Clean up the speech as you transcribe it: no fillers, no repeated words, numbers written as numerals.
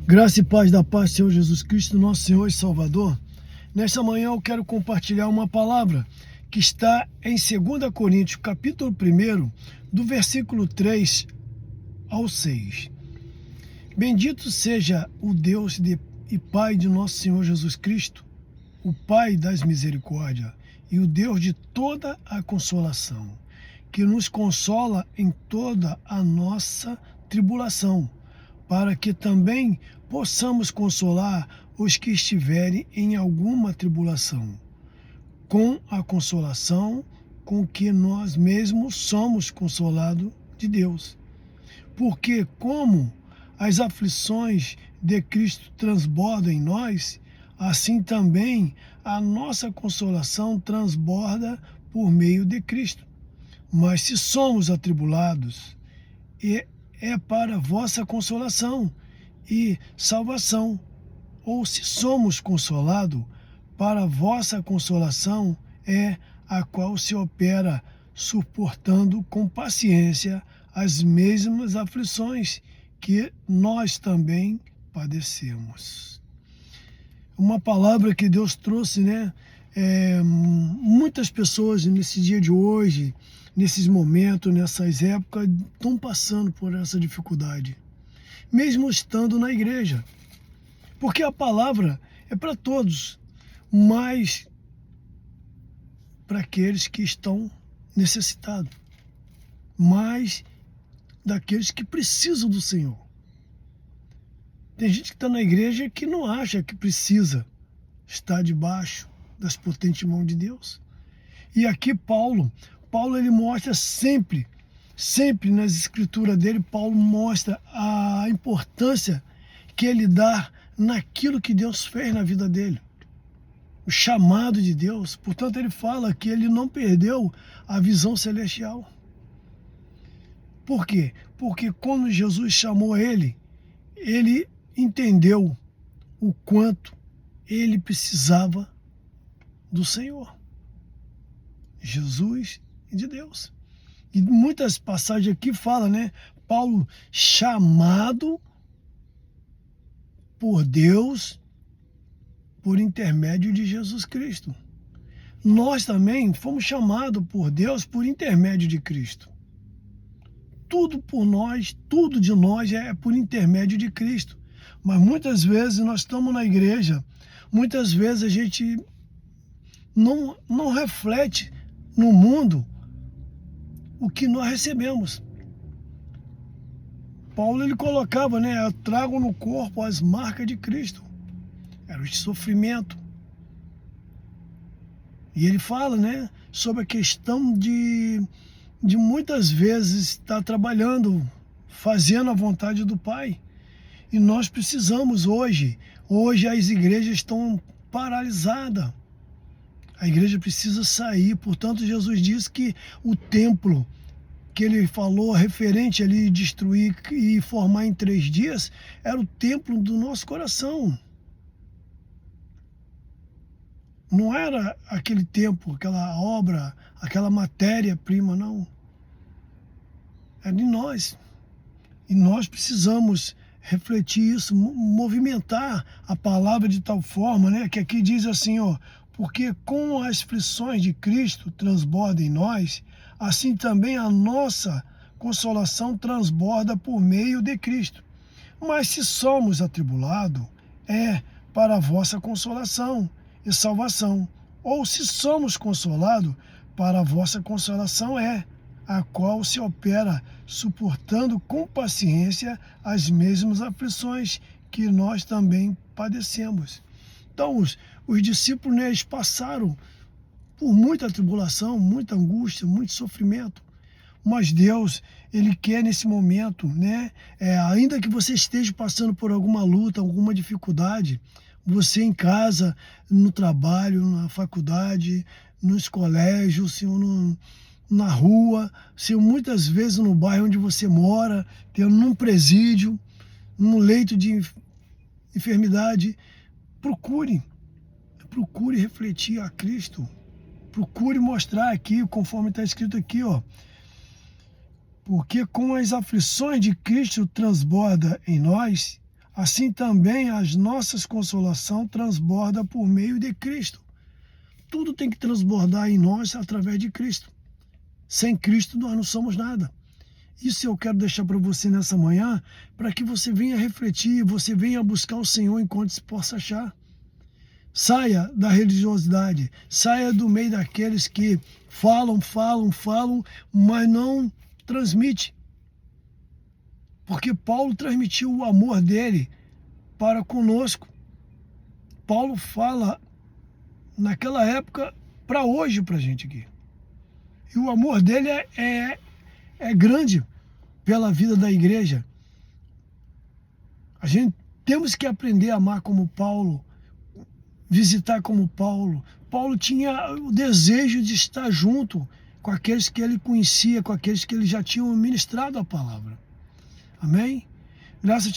Graça e paz da paz, Senhor Jesus Cristo, nosso Senhor e Salvador. Nesta manhã eu quero compartilhar uma palavra que está em 2 Coríntios, capítulo 1, do versículo 3 ao 6. Bendito seja o Deus e Pai de nosso Senhor Jesus Cristo, o Pai das misericórdias e o Deus de toda a consolação, que nos consola em toda a nossa tribulação, para que também possamos consolar os que estiverem em alguma tribulação, com a consolação com que nós mesmos somos consolados de Deus. Porque como as aflições de Cristo transbordam em nós, assim também a nossa consolação transborda por meio de Cristo. Mas se somos atribulados, é para vossa consolação e salvação, ou se somos consolados, para vossa consolação é a qual se opera, suportando com paciência as mesmas aflições que nós também padecemos. Uma palavra que Deus trouxe, né? Muitas pessoas nesse dia de hoje, nesses momentos, nessas épocas, estão passando por essa dificuldade, mesmo estando na igreja. Porque a palavra é para todos, mas para aqueles que estão necessitados, mais daqueles que precisam do Senhor. Tem gente que está na igreja que não acha que precisa estar debaixo das potentes mãos de Deus. E aqui Paulo ele mostra sempre nas escrituras dele, Paulo mostra a importância que ele dá naquilo que Deus fez na vida dele, o chamado de Deus. Portanto, ele fala que ele não perdeu a visão celestial. Por quê? Porque quando Jesus chamou ele entendeu o quanto ele precisava do Senhor, Jesus e de Deus. E muitas passagens aqui falam, né? Paulo chamado por Deus por intermédio de Jesus Cristo. Nós também fomos chamados por Deus por intermédio de Cristo. Tudo por nós, tudo de nós é por intermédio de Cristo. Mas muitas vezes nós estamos na igreja, muitas vezes a gente não reflete no mundo o que nós recebemos. Paulo ele colocava, né? Eu trago no corpo as marcas de Cristo. Era o sofrimento. E ele fala, né? Sobre a questão de muitas vezes estar trabalhando, fazendo a vontade do Pai. E nós precisamos hoje as igrejas estão paralisadas. A igreja precisa sair. Portanto, Jesus disse que o templo que ele falou referente ali destruir e formar em 3 dias era o templo do nosso coração. Não era aquele templo, aquela obra, aquela matéria-prima, não. É de nós. E nós precisamos refletir isso, movimentar a palavra de tal forma, né? Que aqui diz assim, ó, porque com as aflições de Cristo transborda em nós, assim também a nossa consolação transborda por meio de Cristo. Mas se somos atribulados, é para a vossa consolação e salvação. Ou se somos consolados, para a vossa consolação é, a qual se opera suportando com paciência as mesmas aflições que nós também padecemos. Então, os discípulos, né, eles passaram por muita tribulação, muita angústia, muito sofrimento. Mas Deus, Ele quer nesse momento, né, ainda que você esteja passando por alguma luta, alguma dificuldade, você em casa, no trabalho, na faculdade, nos colégios, Senhor, na rua, Senhor, muitas vezes no bairro onde você mora, num presídio, num leito de enfermidade, procure refletir a Cristo. Procure mostrar aqui, conforme está escrito aqui, ó. Porque com as aflições de Cristo transborda em nós, assim também as nossas consolação transborda por meio de Cristo. Tudo tem que transbordar em nós através de Cristo. Sem Cristo nós não somos nada. Isso eu quero deixar para você nessa manhã, para que você venha refletir, você venha buscar o Senhor enquanto se possa achar. Saia da religiosidade, saia do meio daqueles que falam, mas não transmite. Porque Paulo transmitiu o amor dele para conosco. Paulo fala naquela época para hoje para a gente aqui. E o amor dele é grande pela vida da igreja. A gente temos que aprender a amar como Paulo, visitar como Paulo. Paulo tinha o desejo de estar junto com aqueles que ele conhecia, com aqueles que ele já tinham ministrado a palavra. Amém? Graças a